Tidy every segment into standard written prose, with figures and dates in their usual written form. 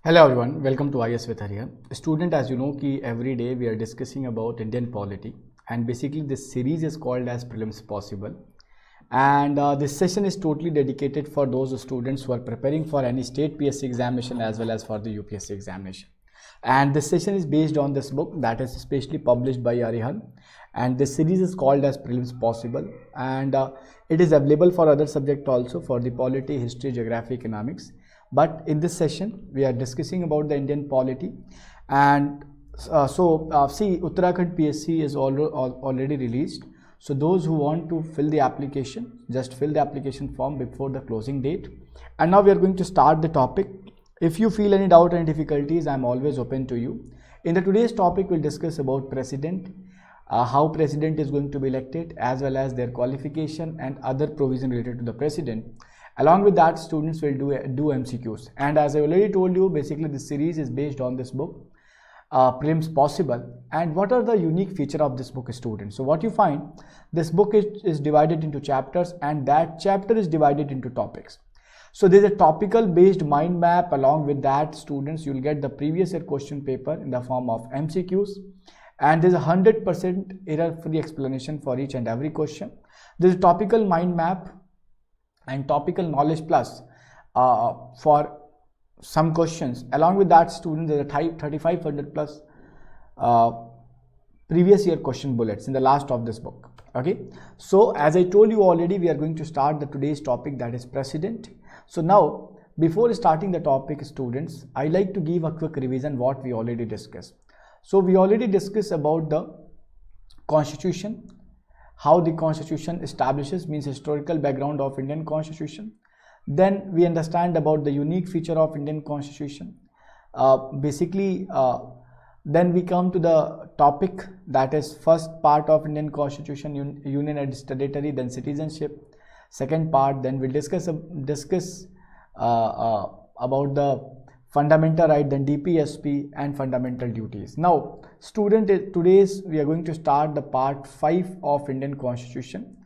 Hello everyone, welcome to IAS with Arihant. Student, as you know कि every day we are discussing about Indian polity and basically this series is called as Prelims Possible, and this session is totally dedicated for those students who are preparing for any state PSC examination as well as for the UPSC examination. And this session is based on this book that is specially published by Arihant, and this series is called as Prelims Possible, and it is available for other subject also, for the polity, history, geography, economics. But in this session we are discussing about the Indian polity, and see, Uttarakhand PSC is already released. So those who want to fill the application, just fill the application form before the closing date. And now we are going to start the topic. If you feel any doubt and difficulties, I am always open to you. In the today's topic, we'll discuss about president, how president is going to be elected, as well as their qualification and other provision related to the president. Along with that, students will do MCQs. And as I already told you, basically this series is based on this book, Prelims Possible. And what are the unique feature of this book, students? So what you find, this book is divided into chapters, and that chapter is divided into topics. So there is a topical based mind map. Along with that, students, you will get the previous year question paper in the form of MCQs. And there is a 100% error-free explanation for each and every question. There is a topical mind map and topical knowledge plus for some questions. Along with that, students, there are 3500 plus previous year question bullets in the last of this book. Okay, so as I told you already, we are going to start the today's topic, that is president. So now, before starting the topic, students, I like to give a quick revision what we already discussed. So we already discussed about the constitution, how the constitution establishes, means historical background of Indian constitution. Then we understand about the unique feature of Indian constitution. Then we come to the topic, that is first part of Indian constitution, union and territory, then citizenship. Second part, then we'll discuss about the fundamental right, then DPSP and fundamental duties. Now student, today's we are going to start the part 5 of Indian constitution,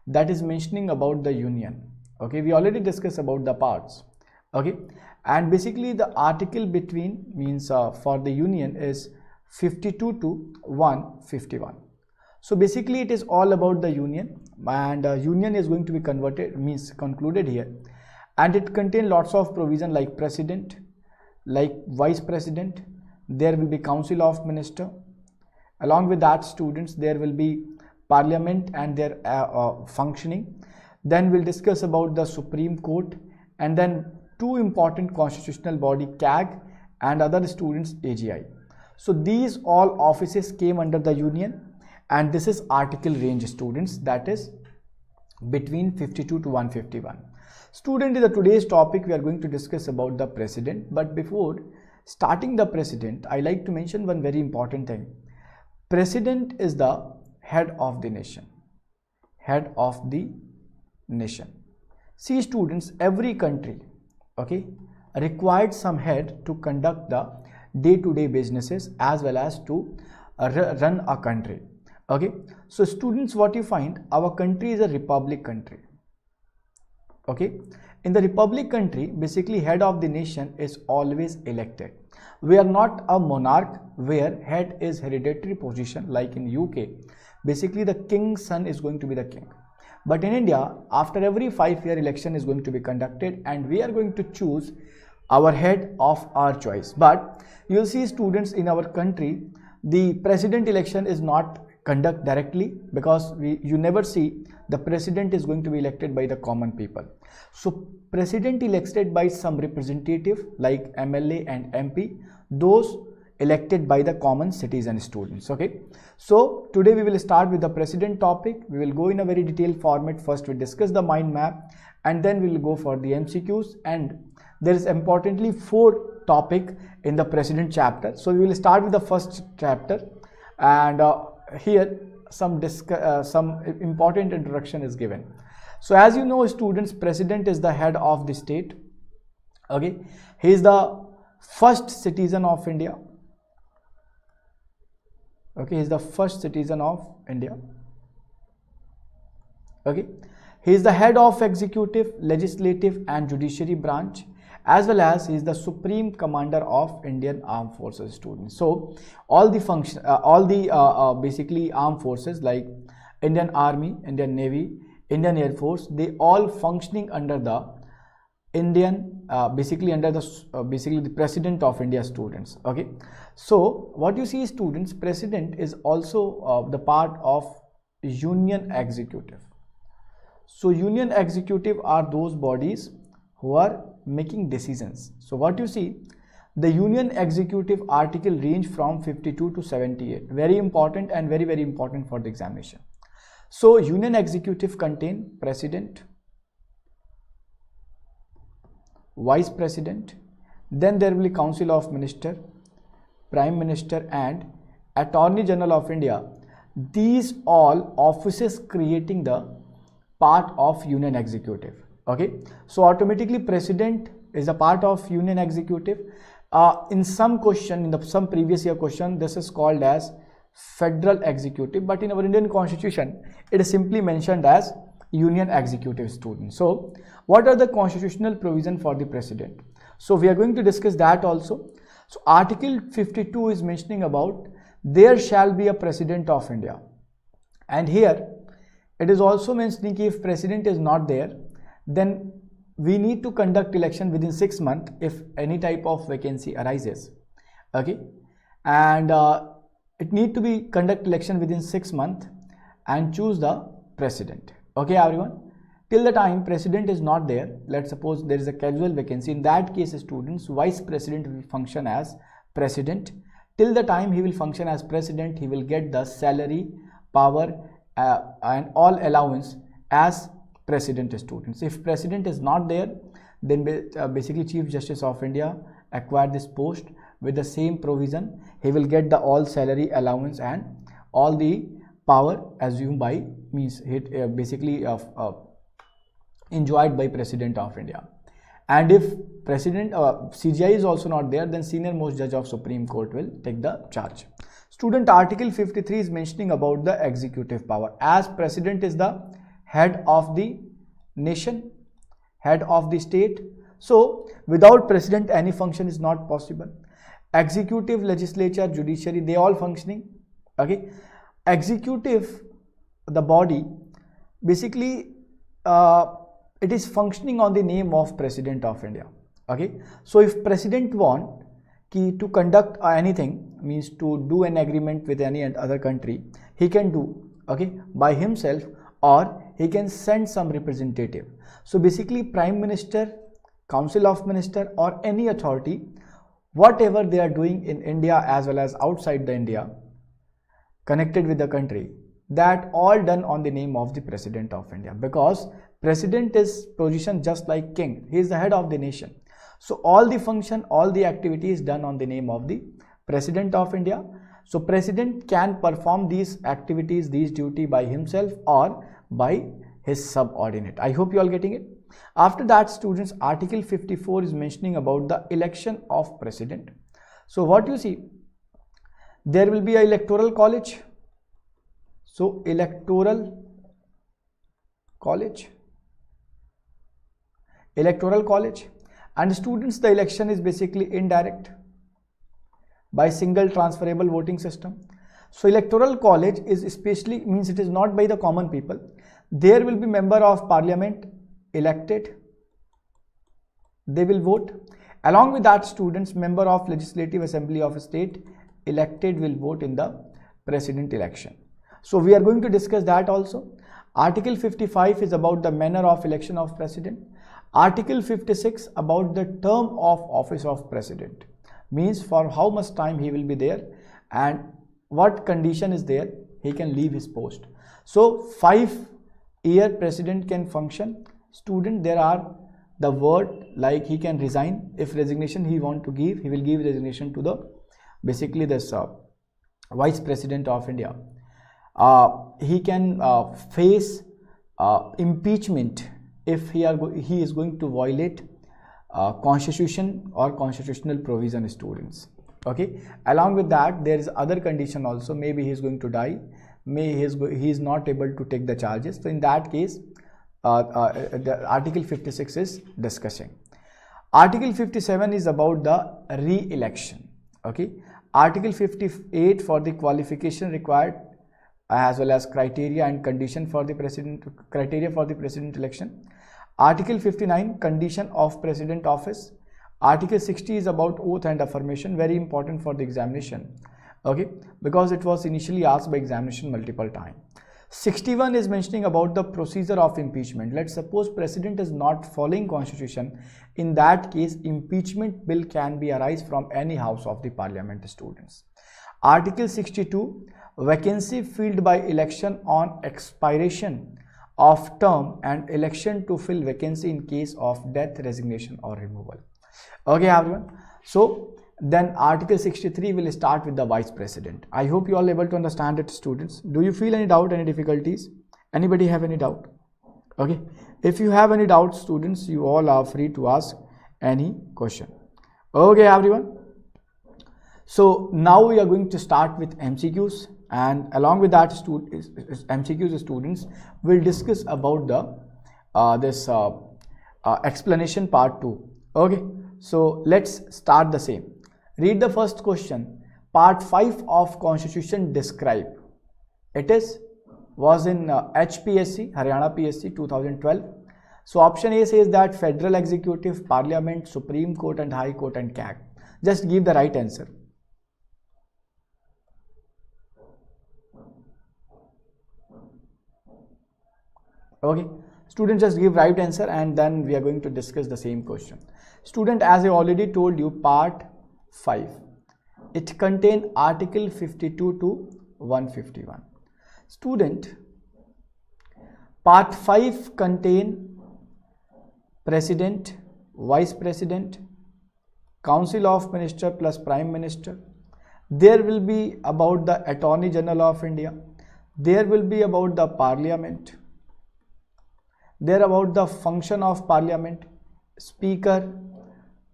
that is mentioning about the union. Okay, we already discussed about the parts. Okay, and basically the article between means for the union is 52 to 151. So basically it is all about the union, and union is going to be concluded here, and it contains lots of provision like president, like vice president. There will be council of minister. Along with that, students, there will be parliament and their functioning. Then we'll discuss about the Supreme Court, and then two important constitutional body, CAG, and other students, AGI. So these all offices came under the union, and this is article range, students, that is between 52 to 151. Student, in the today's topic we are going to discuss about the president. But before starting the president, I like to mention one very important thing. President is the head of the nation. Head of the nation. See, students, every country, okay, required some head to conduct the day-to-day businesses as well as to run a country. Okay, so students, what you find, our country is a republic country. Okay, in the republic country, basically head of the nation is always elected. We are not a monarch where head is hereditary position like in UK. Basically the king's son is going to be the king. But in India, after every 5-year election is going to be conducted, and we are going to choose our head of our choice. But you will see, students, in our country, the president election is not conduct directly, because you never see the president is going to be elected by the common people. So president elected by some representative like MLA and MP, those elected by the common citizen, students. Okay, so today we will start with the president topic. We will go in a very detailed format. First we discuss the mind map, and then we will go for the MCQs, and there is importantly 4 topic in the president chapter. So we will start with the first chapter, and here some important introduction is given. So as you know, students, president is the head of the state. Okay, he is the first citizen of India. Okay, he is the first citizen of India. Okay, he is the head of executive, legislative and judiciary branch, as well as he is the Supreme Commander of Indian Armed Forces, students. So all the basically armed forces like Indian Army, Indian Navy, Indian Air Force, they all functioning under the Indian basically the President of India, students. Okay, so what you see, students, President is also the part of Union Executive. So Union Executive are those bodies who are making decisions. So what you see, the Union Executive article range from 52 to 78, very important and very important for the examination. So Union Executive contain President, Vice President, then there will be Council of Minister, Prime Minister and Attorney General of India. These all offices creating the part of Union Executive. Okay, so automatically President is a part of Union Executive. In some question, in some previous year question, this is called as Federal Executive, but in our Indian Constitution it is simply mentioned as Union Executive, students. So what are the constitutional provision for the President? So we are going to discuss that also. So Article 52 is mentioning about there shall be a President of India, and here it is also mentioning if President is not there, then we need to conduct election within 6 months if any type of vacancy arises. Okay, and it need to be conduct election within 6 months and choose the President. Okay everyone, till the time President is not there, let's suppose there is a casual vacancy, in that case students, Vice President will function as President. Till the time he will function as President, he will get the salary, power and all allowance as President, students. If President is not there, then basically Chief Justice of India acquire this post with the same provision. He will get the all salary, allowance and all the power assumed by means basically enjoyed by President of India. And if President CGI is also not there, then senior most judge of Supreme Court will take the charge. Student, Article 53 is mentioning about the executive power, as President is the head of the nation, head of the state. So without President any function is not possible. Executive, legislature, judiciary, they all functioning. Okay, executive, the body, basically it is functioning on the name of President of India. Okay, so if President want to conduct anything, means to do an agreement with any other country, he can do, okay, by himself, or he can send some representative. So basically Prime Minister, Council of Minister or any authority, whatever they are doing in India as well as outside the India, connected with the country, that all done on the name of the President of India, because President is positioned just like king, he is the head of the nation. So all the function, all the activity is done on the name of the President of India. So President can perform these activities, these duty by himself or by his subordinate. I hope you all getting it. After that, students, Article 54 is mentioning about the election of President. So what you see, there will be an electoral college. So electoral college, and students, the election is basically indirect by single transferable voting system. So electoral college is especially means it is not by the common people. There will be member of parliament elected, they will vote. Along with that, students, member of legislative assembly of a state elected will vote in the president election. So we are going to discuss that also. Article 55 is about the manner of election of president. Article 56 about the term of office of president, means for how much time he will be there and what condition is there he can leave his post. So 5-year president can function. Student, there are the word like he can resign. If resignation he want to give, he will give resignation to the basically this Vice President of India. He can face impeachment if he is going to violate constitution or constitutional provision, students. Okay, along with that, there is other condition also. Maybe he is going to die, he is not able to take the charges. So in that case, the Article 56 is discussing. Article 57 is about the re-election. Okay. Article 58 for the qualification required as well as criteria and condition for the president election. Article 59 condition of president office. Article 60 is about oath and affirmation, very important for the examination, okay, because it was initially asked by examination multiple times. 61 is mentioning about the procedure of impeachment. Let's suppose president is not following constitution. In that case, impeachment bill can be arise from any house of the parliament, students. Article 62, vacancy filled by election on expiration of term and election to fill vacancy in case of death, resignation or removal. Okay everyone, so then Article 63 will start with the Vice President. I hope you all able to understand it, students. Do you feel any doubt, any difficulties? Anybody have any doubt? Okay, if you have any doubts, students, you all are free to ask any question. Okay everyone, so now we are going to start with MCQs, and along with that MCQs, students will discuss about the explanation part 2. Okay, so let's start the same. Read the first question. Part 5 of Constitution describe. It was in HPSC, Haryana PSC 2012. So option A says that Federal Executive, Parliament, Supreme Court and High Court and CAG. Just give the right answer. Okay, students, just give right answer and then we are going to discuss the same question. Student, as I already told you, part 5, it contains article 52 to 151. Student, part 5 contain president, vice president, council of minister plus prime minister. There will be about the attorney general of India. There will be about the parliament. There about the function of parliament, speaker,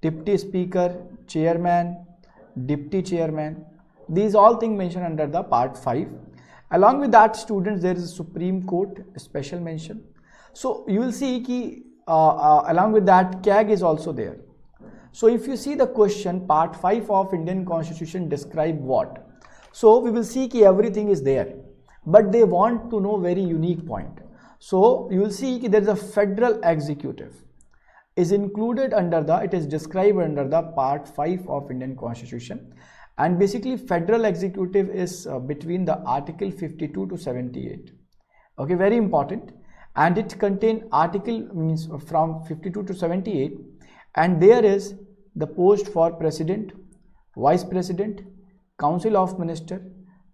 deputy speaker, chairman, deputy chairman. These all things mentioned under the part 5. Along with that, students, there is a Supreme Court special mention. So you will see ki, along with that, CAG is also there. So if you see the question, part 5 of Indian Constitution describe what? So we will see ki everything is there, but they want to know very unique point. So you will see there is a federal executive is included under the, it is described under the part 5 of Indian Constitution, and basically federal executive is between the article 52 to 78. Okay, very important, and it contain article means from 52 to 78, and there is the post for president, vice president, council of minister,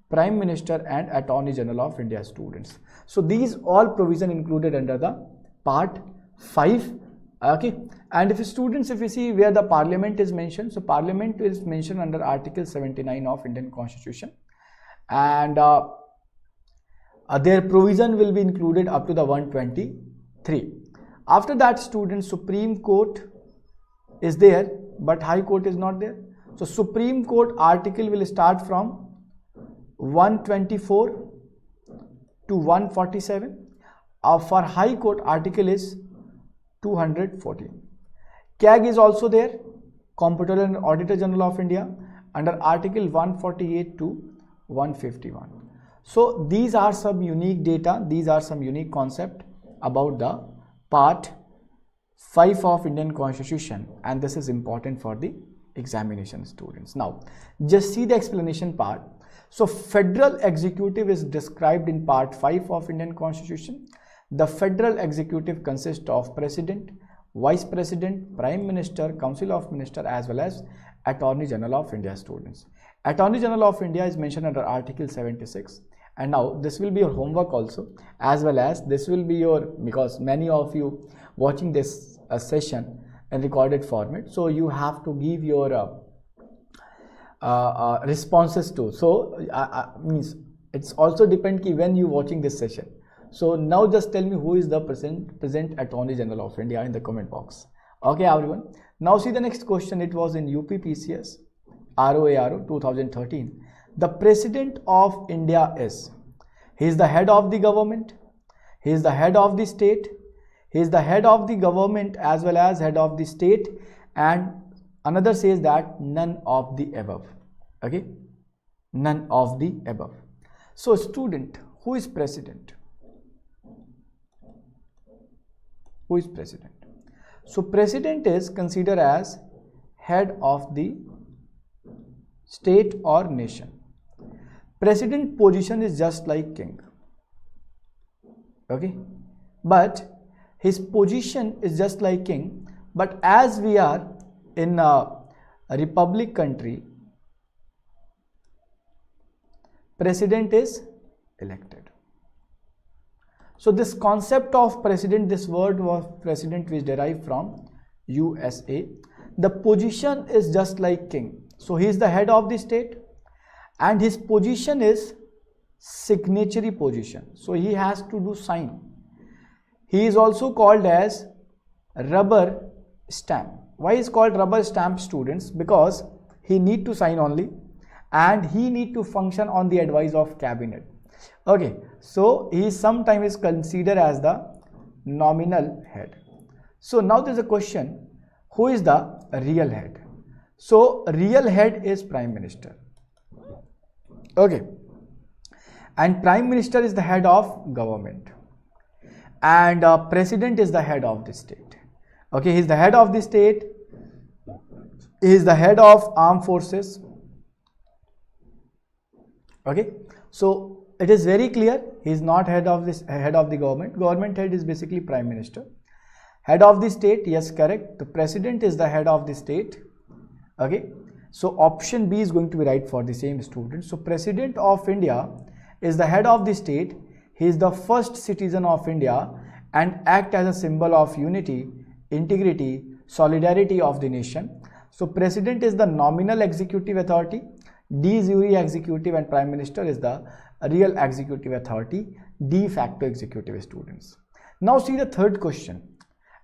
prime minister and attorney general of India, students. So these all provision included under the part 5. Okay, and if students, if you see where the parliament is mentioned, so parliament is mentioned under article 79 of Indian Constitution, and their provision will be included up to the 123. After that, students, Supreme Court is there, but High Court is not there. So Supreme Court article will start from 124 to 147. For High Court article is 214. CAG is also there, Comptroller and Auditor General of India, under article 148 to 151. So these are some unique data, these are some unique concept about the part 5 of Indian Constitution, and this is important for the examination, students. Now just see the explanation part. So federal executive is described in part 5 of Indian Constitution. The federal executive consists of president, vice president, prime minister, council of minister as well as attorney general of India, students. Attorney general of India is mentioned under article 76, and now this will be your homework also, as well as this will be your, because many of you watching this session in recorded format, so you have to give your responses too. So means it's also depend ki when you watching this session. So now just tell me who is the present Attorney General of India in the comment box. Okay everyone, now see the next question. It was in UPPCS ROARO 2013. The President of India is, he is the head of the government, he is the head of the state, he is the head of the government as well as head of the state, and another says that none of the above. Okay, none of the above. So student, who is president? Who is president? So president is considered as head of the state or nation. President position is just like king. Okay, but his position is just like king, but as we are in a republic country, president is elected. So this concept of president, this word of president is derived from USA. The position is just like king. So he is the head of the state and his position is signatory position. So he has to do sign. He is also called as rubber stamp. Why is called rubber stamp, students? Because he need to sign only and he need to function on the advice of cabinet. Okay, so he sometimes is considered as the nominal head. So now there is a question, who is the real head? So real head is prime minister. Okay, and prime minister is the head of government and president is the head of the state. Okay, he is the head of the state, he is the head of armed forces. Okay, so it is very clear, he is not head of the government. Government head is basically prime minister. Head of the state, yes, correct. The president is the head of the state. Okay, so option B is going to be right for the same student. So president of India is the head of the state. He is the first citizen of India and act as a symbol of unity, integrity, solidarity of the nation. So president is the nominal executive authority, de jure executive, and prime minister is the real executive authority, de facto executive, students. Now see the third question,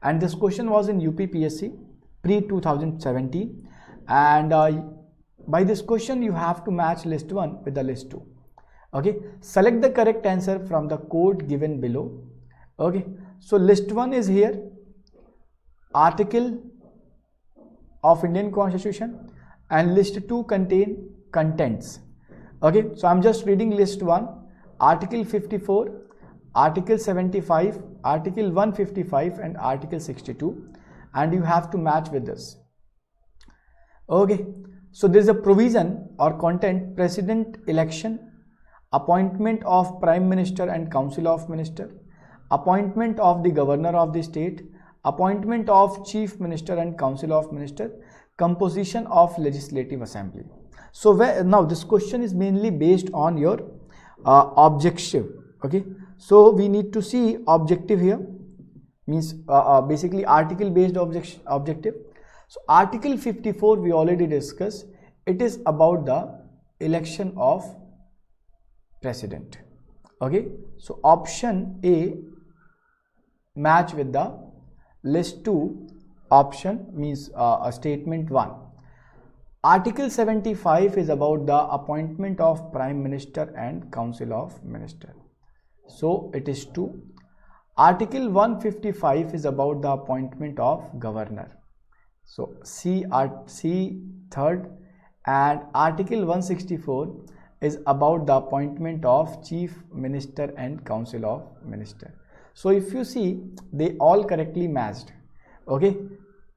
and this question was in UPPSC pre 2017, and by this question you have to match list 1 with the list 2. Okay, select the correct answer from the code given below. Okay, so list 1 is here, article of Indian Constitution, and list 2 contain contents. Okay, so I'm just reading list 1, article 54, article 75, article 155 and article 62, and you have to match with this. Okay, so there is a provision or content: president election, appointment of prime minister and council of minister, appointment of the governor of the state, appointment of chief minister and council of minister, composition of legislative assembly. So now this question is mainly based on your objective. Okay, so we need to see objective here, means basically article based objective. So article 54 we already discussed, it is about the election of president. Okay, so option A match with the list 2 option, means statement 1. Article 75 is about the appointment of prime minister and council of minister, so it is 2. Article 155 is about the appointment of governor, so C third, and article 164 is about the appointment of chief minister and council of minister. So if you see, they all correctly matched, okay,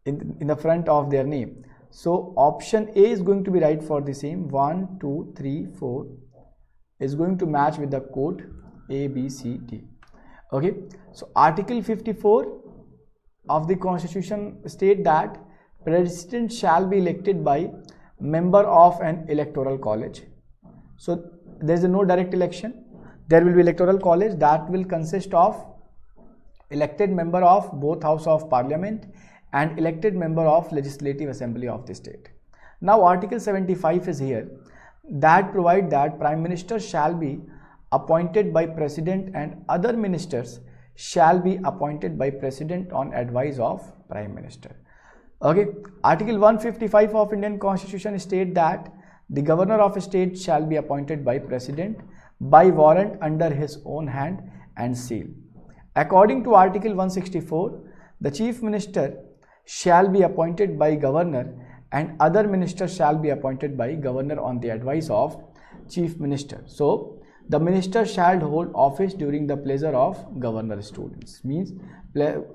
in the front of their name. So option A is going to be right for the same. 1, 2, 3, 4 is going to match with the code A, B, C, D. Okay, so article 54 of the constitution state that president shall be elected by member of an electoral college. So there is no direct election, there will be electoral college that will consist of elected member of both house of parliament and elected member of legislative assembly of the state. Now article 75 is here, that provide that prime minister shall be appointed by president and other ministers shall be appointed by president on advice of prime minister. Okay, article 155 of Indian Constitution state that the governor of a state shall be appointed by president by warrant under his own hand and seal. According to article 164, the chief minister shall be appointed by governor and other ministers shall be appointed by governor on the advice of chief minister. So the minister shall hold office during the pleasure of governor, students. Means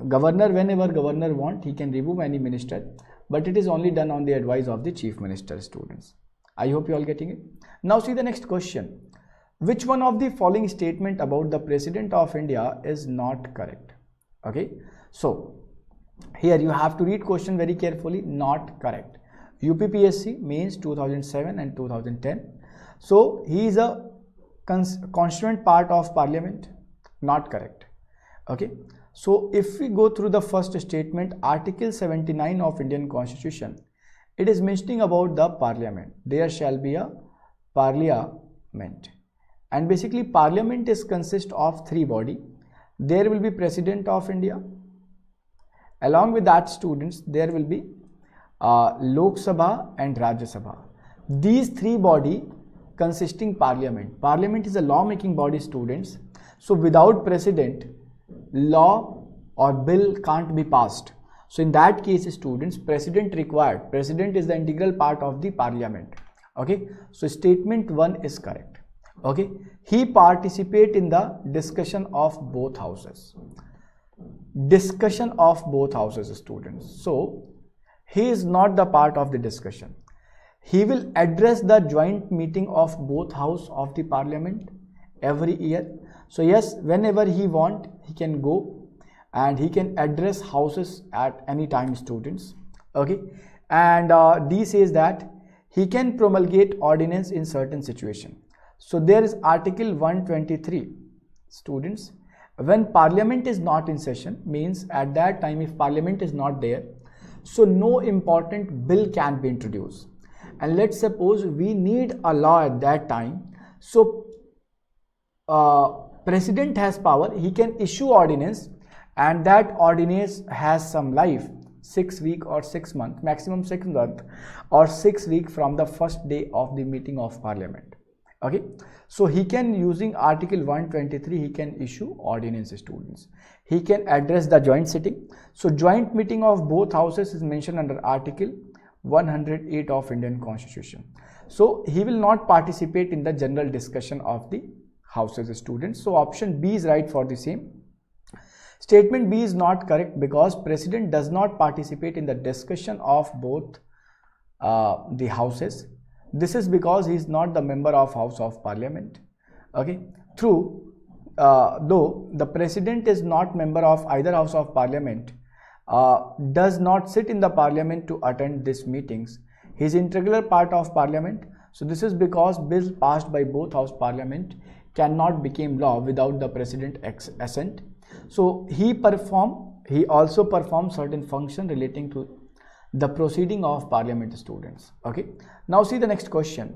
governor, whenever governor want, he can remove any minister, but it is only done on the advice of the chief minister, students. I hope you all getting it. Now see the next question. Which one of the following statement about the President of India is not correct? Okay, so here you have to read question very carefully. Not correct. UPPSC means 2007 and 2010. So he is a constituent part of parliament. Not correct. Okay, so if we go through the first statement, Article 79 of Indian Constitution, it is mentioning about the parliament. There shall be a parliament, and basically parliament is consist of three body. There will be President of India. Along with that, students, there will be Lok Sabha and Rajya Sabha. These three body consisting parliament. Parliament is a law making body, students. So without president, law or bill can't be passed. So in that case, students, president required. President is the integral part of the parliament. Okay, so statement 1 is correct. Okay, he participate in the discussion of both houses. Discussion of both houses, students. So he is not the part of the discussion. He will address the joint meeting of both house of the parliament every year. So yes, whenever he want, he can go and he can address houses at any time, students. Okay, and D says that he can promulgate ordinance in certain situation. So there is Article 123, students. When parliament is not in session, means at that time if parliament is not there, so no important bill can be introduced. And let's suppose we need a law at that time. So president has power, he can issue ordinance, and that ordinance has some life, 6 weeks or 6 months, maximum 6 months or 6 weeks from the first day of the meeting of parliament. Okay, so he can, using Article 123, he can issue ordinance, students. He can address the joint sitting. So joint meeting of both houses is mentioned under Article 108 of Indian Constitution. So he will not participate in the general discussion of the houses, students. So option B is right for the same. Statement B is not correct because president does not participate in the discussion of both the houses. This is because he is not the member of House of Parliament. Okay, through though the president is not member of either House of Parliament, does not sit in the parliament to attend these meetings. He is integral part of parliament. So this is because bills passed by both House Parliament cannot become law without the president assent. So he also performs certain function relating to the proceeding of parliament, students. Okay, now see the next question.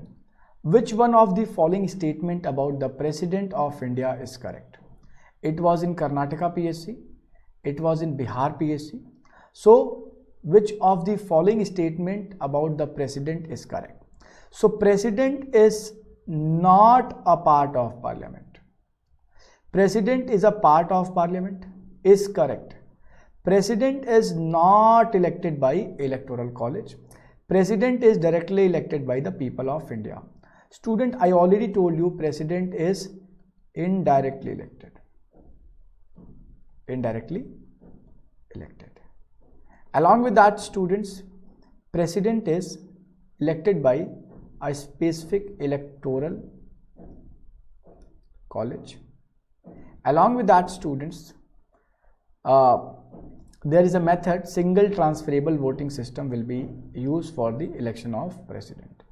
Which one of the following statement about the President of India is correct? It was in Karnataka PSC, it was in Bihar PSC. So which of the following statement about the president is correct? So president is not a part of parliament. President is a part of parliament is correct. President is not elected by electoral college. President is directly elected by the people of India. Student, I already told you president is indirectly elected. Indirectly elected. Along with that, students, president is elected by a specific electoral college. Along with that, students, there is a method, single transferable voting system will be used for the election of president.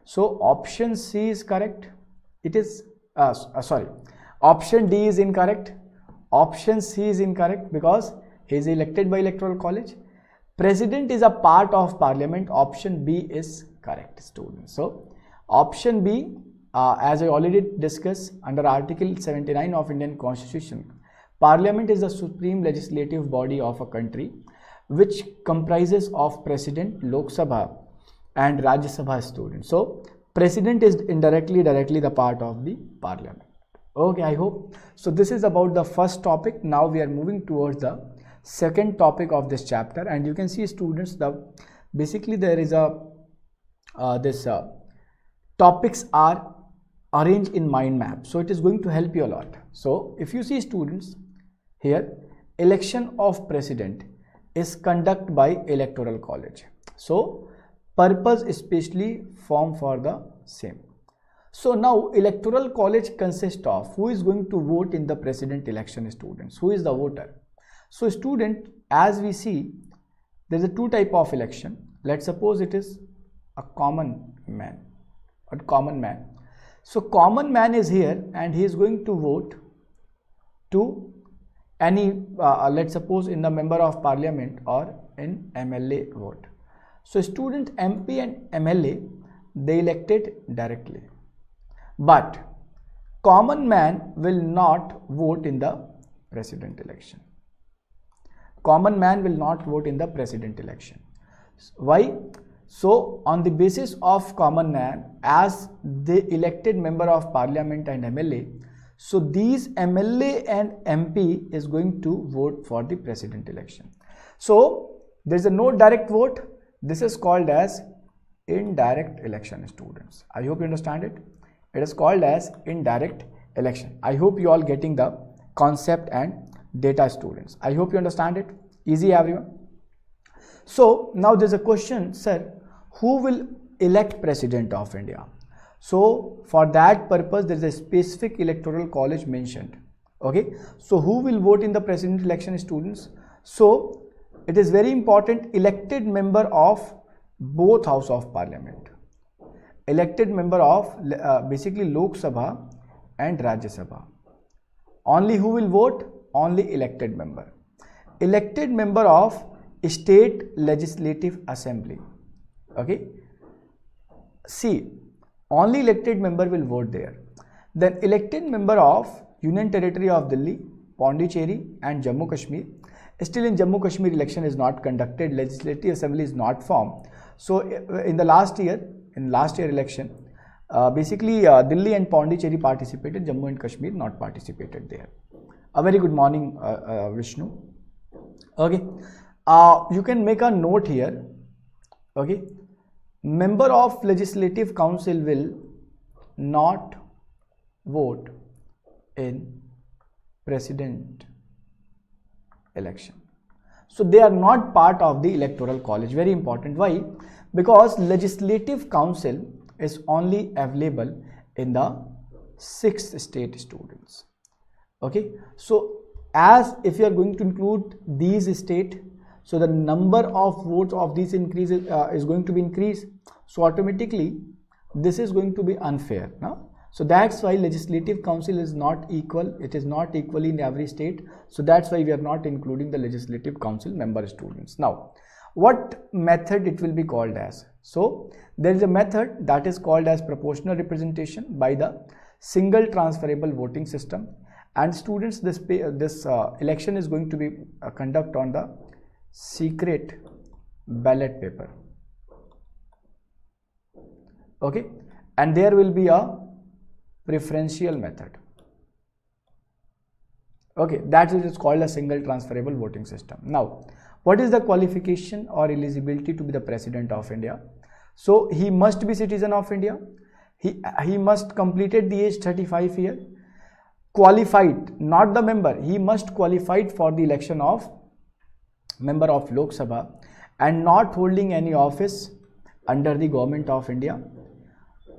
So option C is correct. It is option D is incorrect. Option C is incorrect because he is elected by electoral college. President is a part of parliament. Option B is correct, students. So option B, as I already discussed, under Article 79 of Indian Constitution, Parliament is the supreme legislative body of a country which comprises of President, Lok Sabha and Rajya Sabha, students. So President is directly the part of the Parliament. Okay, I hope. So this is about the first topic. Now we are moving towards the second topic of this chapter. And you can see students, basically there is a topics are arranged in mind map, so it is going to help you a lot. So if you see students here, election of president is conducted by electoral college, so purpose especially form for the same. So now electoral college consists of who is going to vote in the president election. Students, who is the voter? So student, as we see, there is a two type of election. Let's suppose it is a common man. So common man is here and he is going to vote to any let's suppose in the member of parliament or in MLA vote. So student, MP and MLA, they elected directly, but common man will not vote in the president election. Common man will not vote in the president election. Why? So on the basis of common man, as the elected member of parliament and MLA, so these MLA and MP is going to vote for the president election. So there is a no direct vote. This is called as indirect election, students. I hope you understand it. It is called as indirect election. I hope you all getting the concept and data, students. I hope you understand it. Easy, everyone. So now there's a question, sir, who will elect president of India? So for that purpose there is a specific electoral college mentioned. Okay, so who will vote in the president election, students? So it is very important, elected member of both house of parliament, elected member of basically Lok Sabha and Rajya Sabha. Only who will vote? Only elected member. Elected member of state legislative assembly. Okay, see, only elected member will vote there. Then elected member of Union Territory of Delhi, Pondicherry and Jammu Kashmir. Still in Jammu Kashmir election is not conducted, legislative assembly is not formed. So in the last year election, basically Delhi and Pondicherry participated, Jammu and Kashmir not participated there. A very good morning, Vishnu. Okay, you can make a note here. Okay, member of legislative council will not vote in president election. So they are not part of the electoral college. Very important. Why? Because legislative council is only available in the 6th state, students. Okay, so as if you are going to include these states, so the number of votes of these increases is going to be increased. So automatically this is going to be unfair. No? So that's why legislative council is not equal. It is not equally in every state. So that's why we are not including the legislative council member, students. Now, what method it will be called as? So there is a method that is called as proportional representation by the single transferable voting system. And students, this election is going to be conducted on the secret ballot paper. Okay, and there will be a preferential method. Okay, that is called a single transferable voting system. Now, what is the qualification or eligibility to be the president of India? So he must be citizen of India. He must completed the age 35 years. Qualified, not the member. He must qualified for the election of member of Lok Sabha and not holding any office under the government of India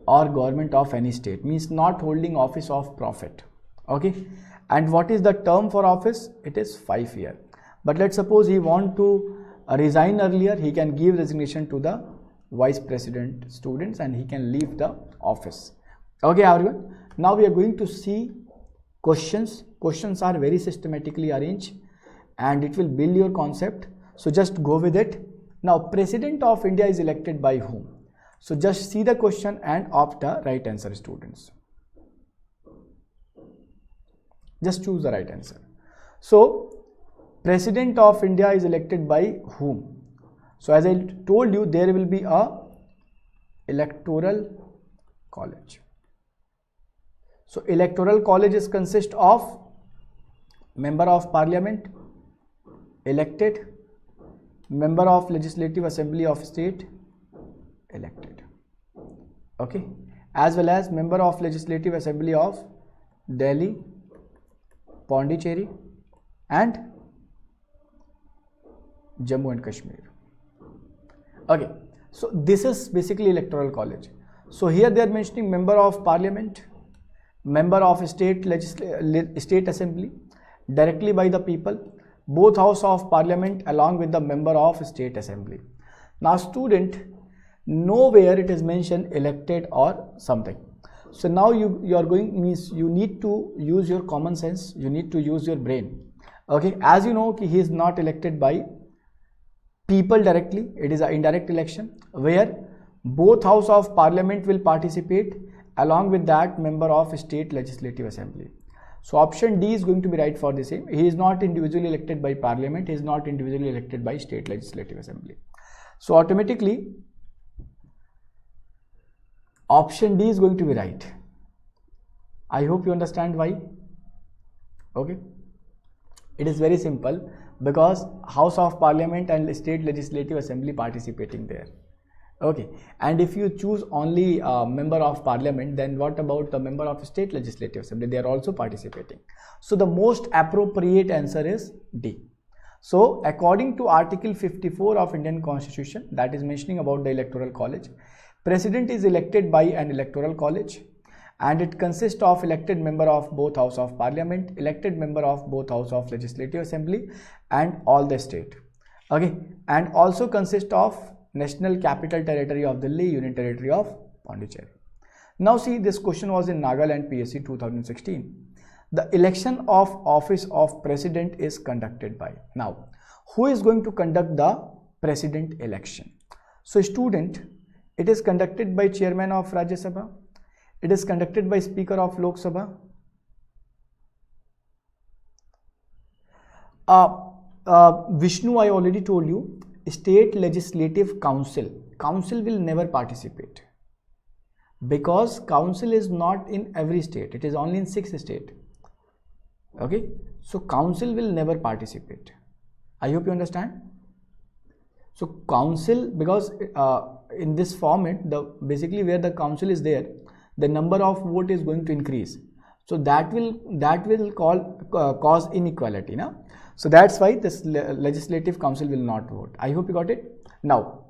or government of any state, means not holding office of profit. Okay, and what is the term for office? It is 5 years. But let's suppose he want to resign earlier, he can give resignation to the vice president, students, and he can leave the office. Okay, everyone, now we are going to see questions. Questions are very systematically arranged and it will build your concept. So just go with it. Now, president of India is elected by whom? So just see the question and opt the right answer, students. Just choose the right answer. So president of India is elected by whom? So as I told you, there will be a electoral college. So electoral college is consist of member of parliament, elected, member of Legislative Assembly of State, elected, okay, as well as member of Legislative Assembly of Delhi, Pondicherry and Jammu and Kashmir. Okay, so this is basically electoral college. So here they are mentioning member of parliament, member of state assembly directly by the people, both house of parliament along with the member of state assembly. Now student, nowhere it is mentioned elected or something. So now you are going, means you need to use your common sense, you need to use your brain. Okay, as you know, he is not elected by people directly, it is an indirect election where both house of parliament will participate, along with that member of state legislative assembly. So option D is going to be right for the same. He is not individually elected by parliament, he is not individually elected by state legislative assembly. So automatically option D is going to be right. I hope you understand why. Okay, it is very simple, because house of parliament and state legislative assembly participating there. Okay, and if you choose only a member of parliament, then what about the member of state legislative assembly? They are also participating. So the most appropriate answer is D. So according to Article 54 of Indian Constitution, that is mentioning about the electoral college, president is elected by an electoral college, and it consists of elected member of both house of parliament, elected member of both house of legislative assembly and all the state. Okay, and also consists of National Capital Territory of Delhi, Union Territory of Pondicherry. Now see, this question was in Nagaland PSC 2016. The election of office of president is conducted by. Now, who is going to conduct the president election? So student, it is conducted by chairman of Rajya Sabha. It is conducted by speaker of Lok Sabha. Vishnu, I already told you, state legislative council will never participate, because council is not in every state, it is only in 6 states. Okay, so council will never participate. I hope you understand. So council, because in this format, the basically where the council is there, the number of vote is going to increase, so that will cause inequality now. So that's why this legislative council will not vote. I hope you got it. Now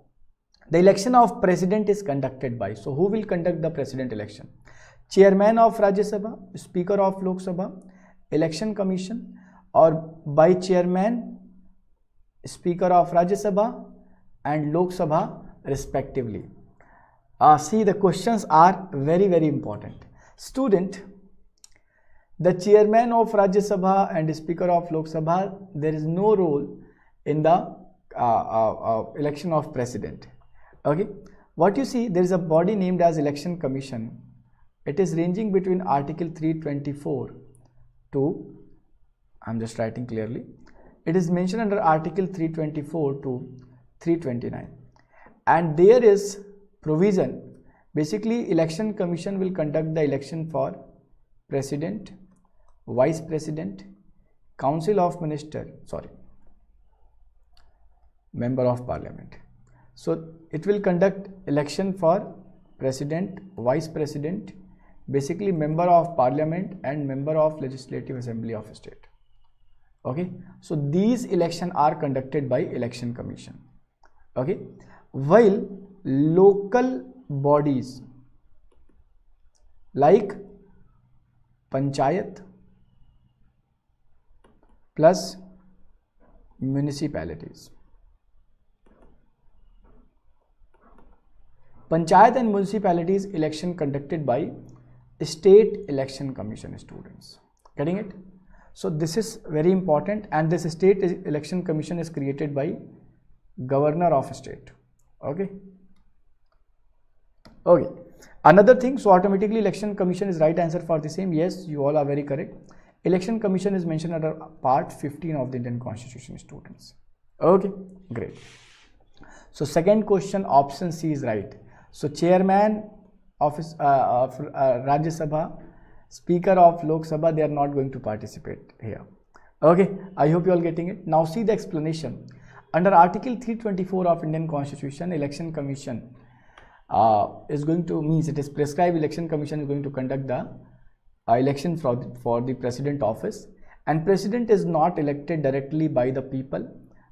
the election of president is conducted by, so who will conduct the president election? Chairman of Rajya Sabha, speaker of Lok Sabha, election commission, or by chairman, speaker of Rajya Sabha and Lok Sabha respectively. See, the questions are very important. Student, the chairman of Rajya Sabha and speaker of Lok Sabha, there is no role in the election of president. Okay, what you see, there is a body named as election commission. It is ranging between article 324 to, I'm just writing clearly, it is mentioned under article 324 to 329, and there is provision, basically election commission will conduct the election for president, vice president, council of minister, member of parliament. So it will conduct election for president, vice president, basically member of parliament and member of legislative assembly of a state. Okay, so these elections are conducted by election commission. Okay, while local bodies like panchayat plus municipalities, panchayat and municipalities election conducted by state election commission, students. Getting it? So this is very important, and this state election commission is created by governor of a state. Okay, another thing, so automatically election commission is right answer for the same. Yes, you all are very correct. Election commission is mentioned under part 15 of the Indian Constitution, students. Okay, great. So second question, option C is right. So chairman of Rajya Sabha, speaker of Lok Sabha, they are not going to participate here. Okay, I hope you all getting it. Now see the explanation. Under Article 324 of Indian Constitution, Election Commission is going to, means it is prescribed Election Commission is going to conduct the election for the President office, and President is not elected directly by the people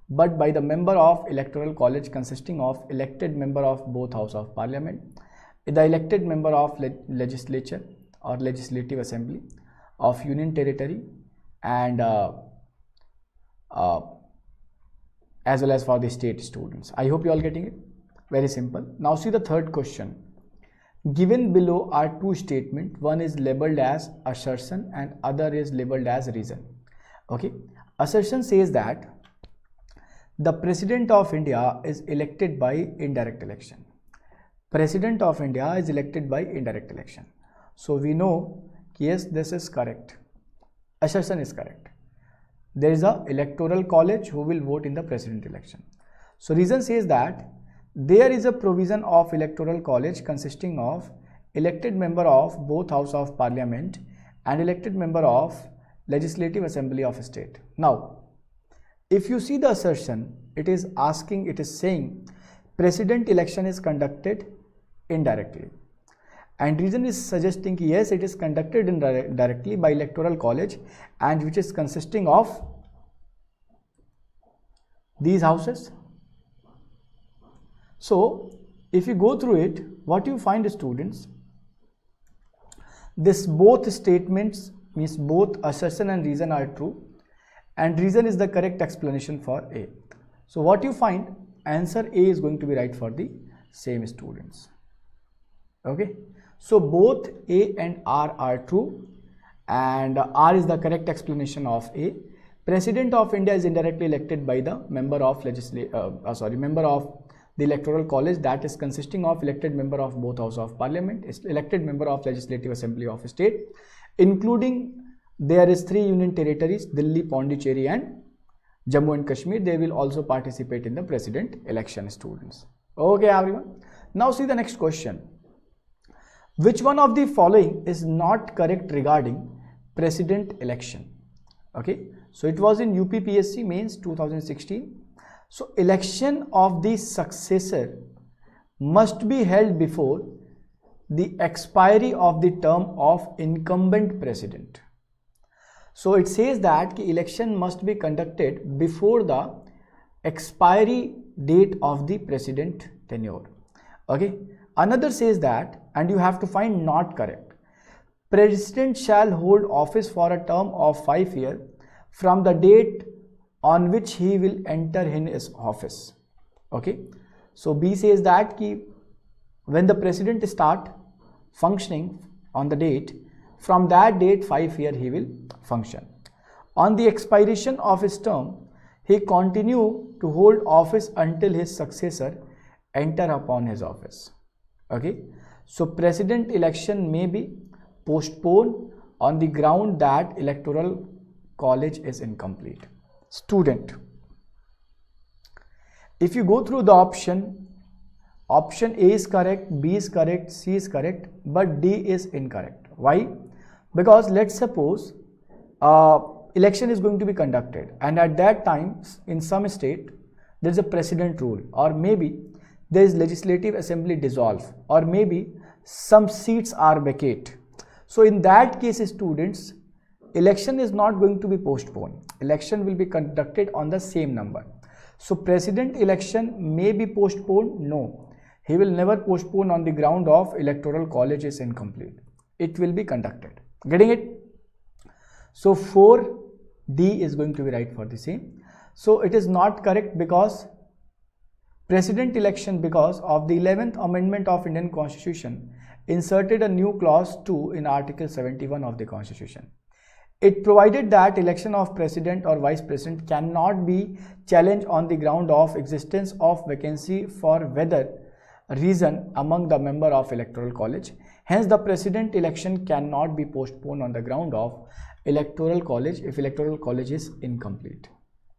but by the member of Electoral College consisting of elected member of both House of Parliament, the elected member of Legislature or Legislative Assembly of Union Territory, and as well as for the state students. I hope you all getting it. Very simple. Now see the third question. Given below are two statements. One is labeled as assertion and other is labeled as reason. Okay. Assertion says that the President of India is elected by indirect election. President of India is elected by indirect election. So we know, yes, this is correct. Assertion is correct. There is a electoral college who will vote in the president election. So reason says that there is a provision of electoral college consisting of elected member of both House of Parliament and elected member of Legislative Assembly of a state. Now, if you see the assertion, it is asking, it is saying president election is conducted indirectly. And reason is suggesting yes, it is conducted indirectly by electoral college, and which is consisting of these houses. So if you go through it, what you find, students, this both statements means both assertion and reason are true, and reason is the correct explanation for A. So what you find, answer A is going to be right for the same students. Okay. So both A and R are true, and R is the correct explanation of A. President of India is indirectly elected by the member of member of the electoral college, that is consisting of elected member of both House of Parliament, elected member of Legislative Assembly of a state, including there is 3 union territories, Delhi, Pondicherry and Jammu and Kashmir. They will also participate in the president election, students. Okay, everyone. Now see the next question. Which one of the following is not correct regarding president election? Okay, so it was in UPPSC mains 2016. So election of the successor must be held before the expiry of the term of incumbent president. So it says that the election must be conducted before the expiry date of the president tenure. Okay. Another says that, and you have to find not correct. President shall hold office for a term of 5 years from the date on which he will enter in his office. Okay. So B says that when the president start functioning on the date, from that date 5 years he will function. On the expiration of his term, he continue to hold office until his successor enter upon his office. Okay. So president election may be postponed on the ground that electoral college is incomplete. Student, if you go through the option A is correct, B is correct, C is correct, but D is incorrect. Why? Because let's suppose election is going to be conducted, and at that time in some state there is a president rule, or maybe there is legislative assembly dissolve, or maybe some seats are vacant. So in that case, students, election is not going to be postponed. Election will be conducted on the same number. So president election may be postponed. No, he will never postpone on the ground of electoral college is incomplete. It will be conducted. Getting it? So 4D is going to be right for the same. So it is not correct because president election, because of the 11th amendment of Indian Constitution inserted a new clause 2 in Article 71 of the Constitution. It provided that election of president or vice president cannot be challenged on the ground of existence of vacancy for whether reason among the member of electoral college. Hence the president election cannot be postponed on the ground of electoral college if electoral college is incomplete.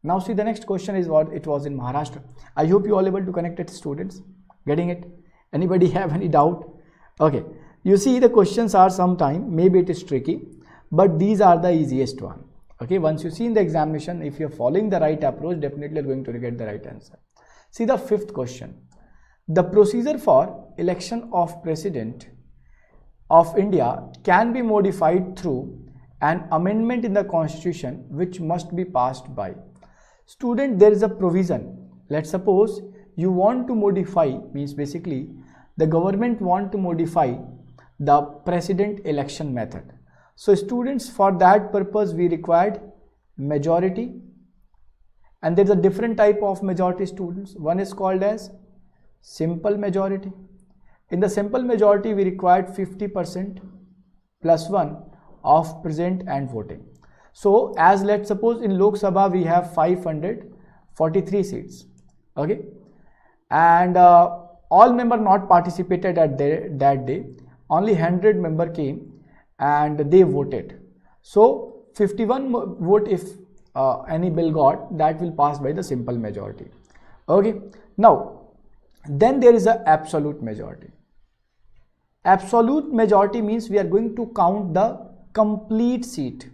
Now see the next question is what it was in Maharashtra. I hope you all able to connect it, students. Getting it? Anybody have any doubt? Okay, you see the questions are sometime maybe it is tricky, but these are the easiest one. Okay, once you see in the examination, if you're following the right approach, definitely you're going to get the right answer. See the fifth question. The procedure for election of President of India can be modified through an amendment in the Constitution which must be passed by. Student, there is a provision. Let's suppose you want to modify, means basically the government want to modify the president election method. So students, for that purpose we required majority, and there is a different type of majority, students. One is called as simple majority. In the simple majority we required 50% plus 1 of present and voting. So as let's suppose in Lok Sabha we have 543 seats, okay, and all members not participated at that day, only 100 members came and they voted. So 51 vote if any bill got, that will pass by the simple majority. Okay, now then there is a absolute majority. Absolute majority means we are going to count the complete seats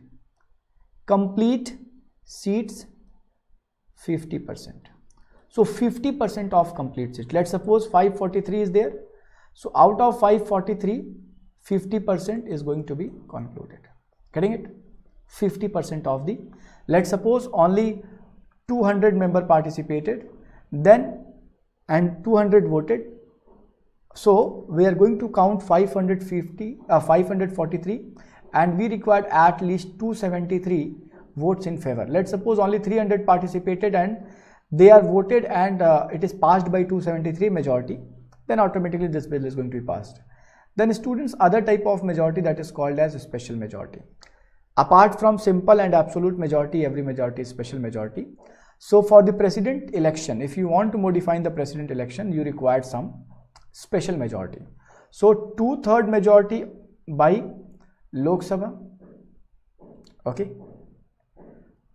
50%. So 50% of complete seats. Let's suppose 543 is there. So out of 543, 50% is going to be concluded. Getting it? 50% of the, let's suppose only 200 members participated, then and 200 voted. So we are going to count 543 and we required at least 273 votes in favor. Let's suppose only 300 participated and they are voted and it is passed by 273 majority, then automatically this bill is going to be passed. Then students, other type of majority, that is called as a special majority. Apart from simple and absolute majority, every majority is special majority. So for the president election, if you want to modify the president election, you require some special majority. So 2/3 majority by Lok Sabha, okay,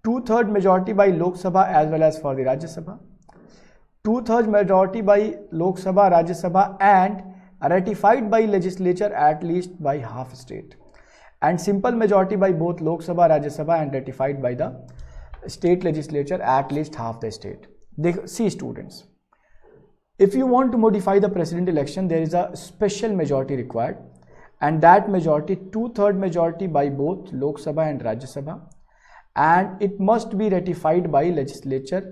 2/3 majority by Lok Sabha as well as for the Rajya Sabha, 2/3 majority by Lok Sabha, Rajya Sabha, and ratified by legislature at least by half state, and simple majority by both Lok Sabha, Rajya Sabha, and ratified by the state legislature at least half the state. See students, if you want to modify the president election, there is a special majority required, and that majority 2/3 majority by both Lok Sabha and Rajya Sabha, and it must be ratified by legislature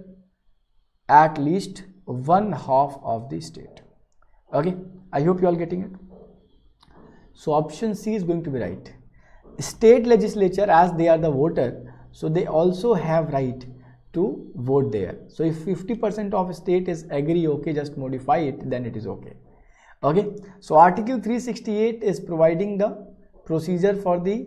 at least 1/2 of the state. Okay, I hope you all getting it. So option C is going to be right. State legislature, as they are the voter, so they also have right to vote there. So if 50% of state is agree, okay, just modify it, then it is okay. Okay, so article 368 is providing the procedure for the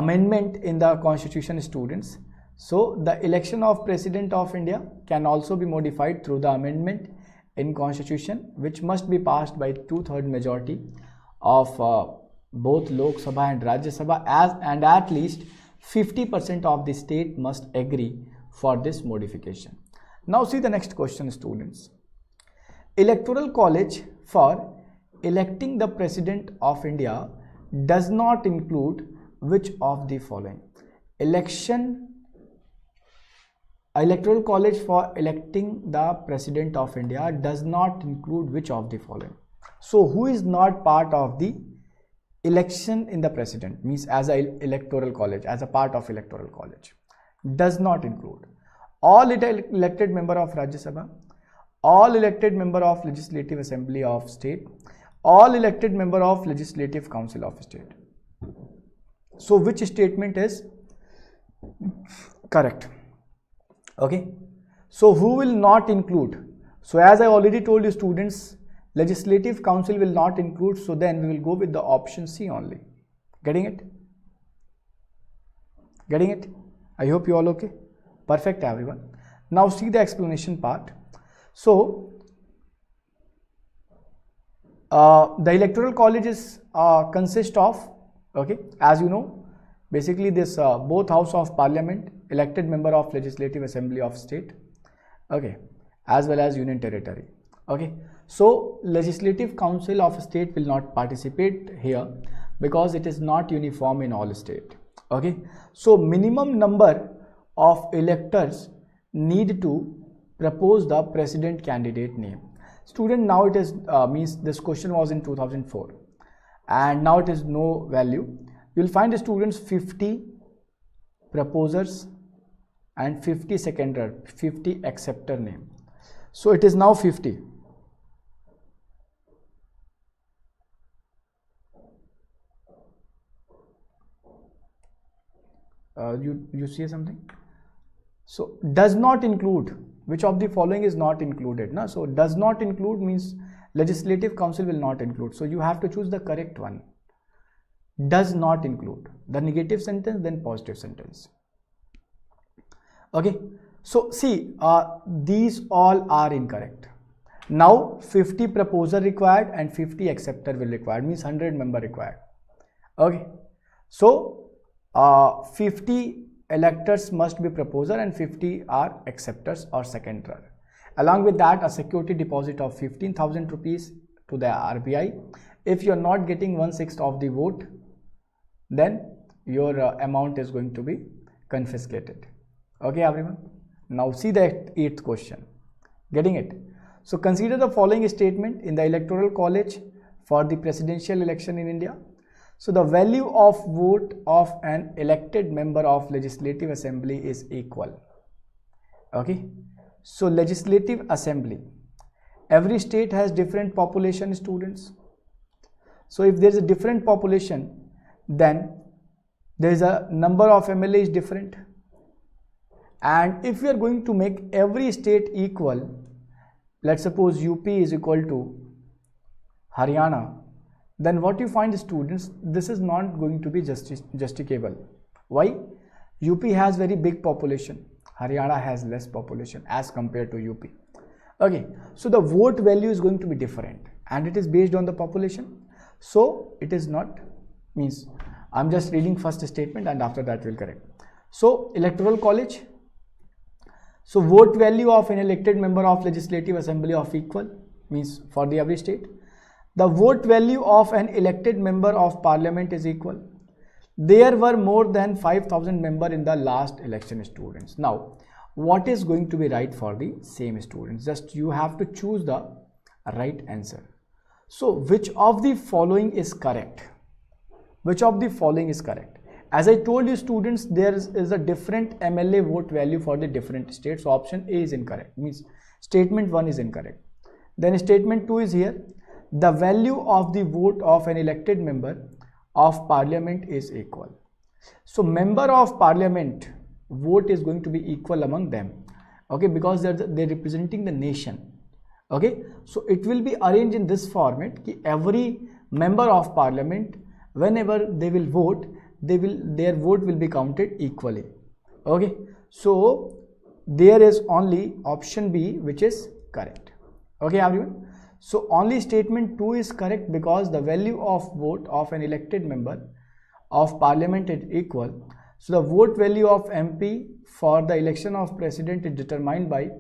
amendment in the constitution, students. So the election of president of India can also be modified through the amendment in constitution, which must be passed by 2/3 majority of both Lok Sabha and Rajya Sabha, and at least 50% of the state must agree for this modification. Now see the next question, students. Electoral college for electing the president of India does not include which of the following? Electoral college for electing the president of India does not include which of the following? So who is not part of the election in the president, means as a electoral college, as a part of electoral college? Does not include all elected member of Rajya Sabha, all elected member of Legislative Assembly of State, all elected member of Legislative Council of State. So which statement is correct? Okay, so who will not include? So as I already told you, students, Legislative Council will not include, so then we will go with the option C only. Getting it? Getting it? I hope you all okay. Perfect, everyone. Now see the explanation part. So the electoral colleges consist of, okay, as you know, basically this both House of Parliament, elected member of Legislative Assembly of State, okay, as well as Union Territory. Okay, so Legislative Council of State will not participate here because it is not uniform in all state. Okay, so minimum number of electors need to propose the president candidate name. Student, now it is means this question was in 2004 and now it is no value. You will find the students 50 proposers and 50 seconder, 50 acceptor name. So it is now 50. You see something? So does not include, which of the following is not included? Na? So does not include means legislative council will not include. So you have to choose the correct one. Does not include, the negative sentence, then positive sentence. Okay, so see, these all are incorrect. Now 50 proposer required and 50 acceptor will required, means 100 member required. Okay, so 50 electors must be proposer and 50 are acceptors or seconder. Along with that, a security deposit of 15,000 rupees to the RBI. If you are not getting 1/6 of the vote, then your amount is going to be confiscated. Okay everyone, now see the 8th question. Getting it? So consider the following statement in the electoral college for the presidential election in India. So the value of vote of an elected member of legislative assembly is equal. Okay, so legislative assembly, every state has different population, students. So if there is a different population, then there is a number of MLA is different. And if we are going to make every state equal, let's suppose UP is equal to Haryana, then what you find, students, this is not going to be justifiable. Why? UP has very big population, Haryana has less population as compared to UP. Okay, so the vote value is going to be different and it is based on the population. So it is not, means I'm just reading first statement and after that we'll correct. So electoral college, so vote value of an elected member of legislative assembly of equal, means for the every state. The vote value of an elected member of parliament is equal. There were more than 5,000 members in the last election, students. Now, what is going to be right for the same students? Just you have to choose the right answer. So, which of the following is correct? Which of the following is correct? As I told you, students, there is a different MLA vote value for the different states. So, option A is incorrect, means statement 1 is incorrect. Then statement 2 is here. The value of the vote of an elected member of parliament is equal. So member of parliament vote is going to be equal among them. Okay, because they're representing the nation. Okay, so it will be arranged in this format ki every member of parliament, whenever they will vote, their vote will be counted equally. Okay, so there is only option B which is correct. Okay everyone, so only statement 2 is correct because the value of vote of an elected member of parliament is equal. So the vote value of MP for the election of president is determined by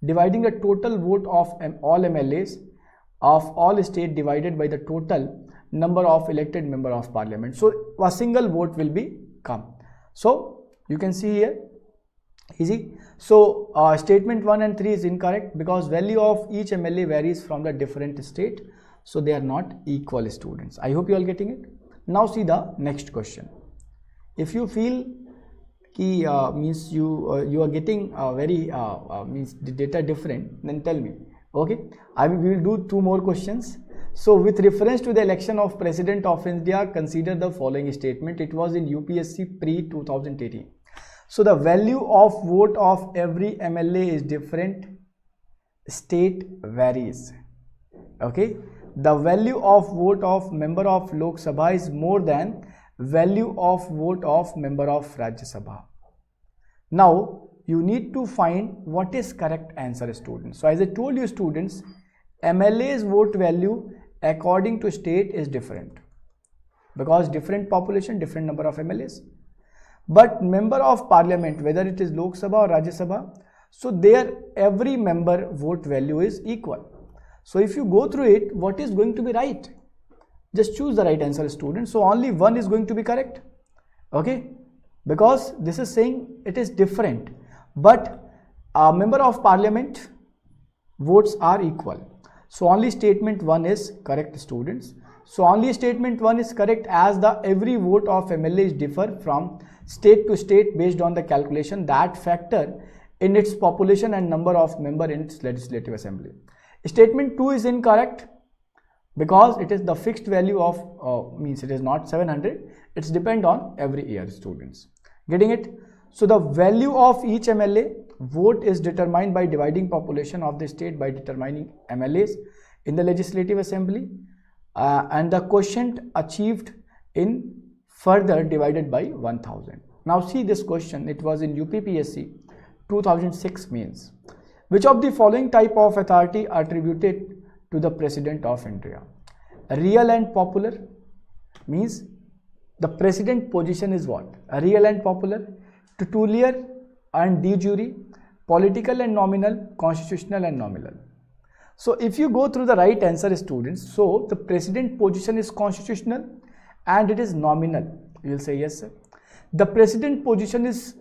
dividing the total vote of all MLAs of all state divided by the total number of elected member of parliament. So a single vote will be come. So you can see here, easy. So statement 1 and 3 is incorrect because value of each MLA varies from the different state. So they are not equal, students. I hope you are getting it. Now see the next question. If you feel ki means you are getting very means the data different, then tell me. Okay, we will do 2 more questions. So with reference to the election of President of India, consider the following statement. It was in UPSC pre-2018. So the value of vote of every MLA is different, state varies. Okay, the value of vote of member of Lok Sabha is more than value of vote of member of Rajya Sabha. Now you need to find what is correct answer, students. So as I told you, students, MLA's vote value according to state is different because different population, different number of MLAs. But member of parliament, whether it is Lok Sabha or Rajya Sabha, so there every member vote value is equal. So if you go through it, what is going to be right? Just choose the right answer, students. So only one is going to be correct. Okay, because this is saying it is different, but a member of parliament votes are equal. So only statement 1 is correct, students. So only statement 1 is correct, as the every vote of MLA is differ from state to state based on the calculation that factor in its population and number of member in its legislative assembly. Statement 2 is incorrect, because it is the fixed value of means it is not 700, it's depend on every year, students. Getting it? So the value of each MLA vote is determined by dividing population of the state by determining MLAs in the legislative assembly, and the quotient achieved in further divided by 1000. Now see this question, it was in UPPSC 2006 means. Which of the following type of authority attributed to the President of India? Real and popular means the president position is what? Real and popular, titular and de jure, political and nominal, constitutional and nominal. So if you go through the right answer, students, so the president position is constitutional and it is nominal. You will say yes, sir. The president position is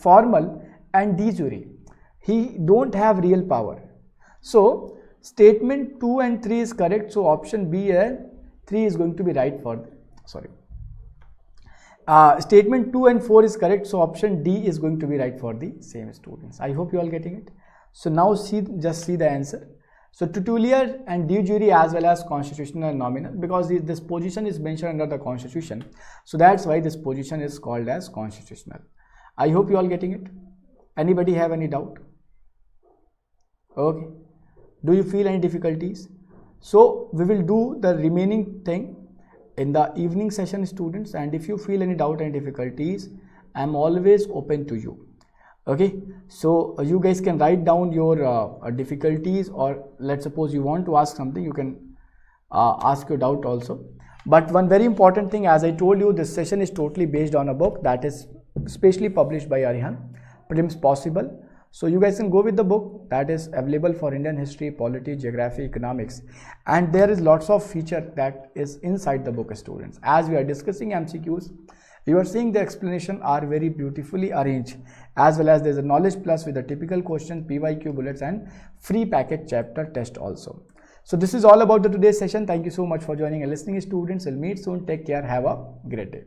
formal and de jure. He don't have real power. So statement 2 and 3 is correct. So option B and 3 is going to be right for, sorry. Statement 2 and 4 is correct. So option D is going to be right for the same, students. I hope you all getting it. So now just see the answer. So titular and de jure as well as constitutional and nominal, because this position is mentioned under the constitution. So that's why this position is called as constitutional. I hope you all getting it. Anybody have any doubt? Okay. Do you feel any difficulties? So we will do the remaining thing in the evening session, students, and if you feel any doubt and difficulties, I am always open to you. Okay, so you guys can write down your difficulties, or let's suppose you want to ask something, you can ask your doubt also. But one very important thing, as I told you, this session is totally based on a book that is specially published by Arihant, Prelims Possible. So you guys can go with the book that is available for Indian history, polity, geography, economics, and there is lots of feature that is inside the book, students. As we are discussing MCQs, you are seeing the explanation are very beautifully arranged, as well as there is a knowledge plus with the typical question, PYQ bullets and free package chapter test also. So this is all about the today's session. Thank you so much for joining and listening, students. We'll meet soon. Take care. Have a great day.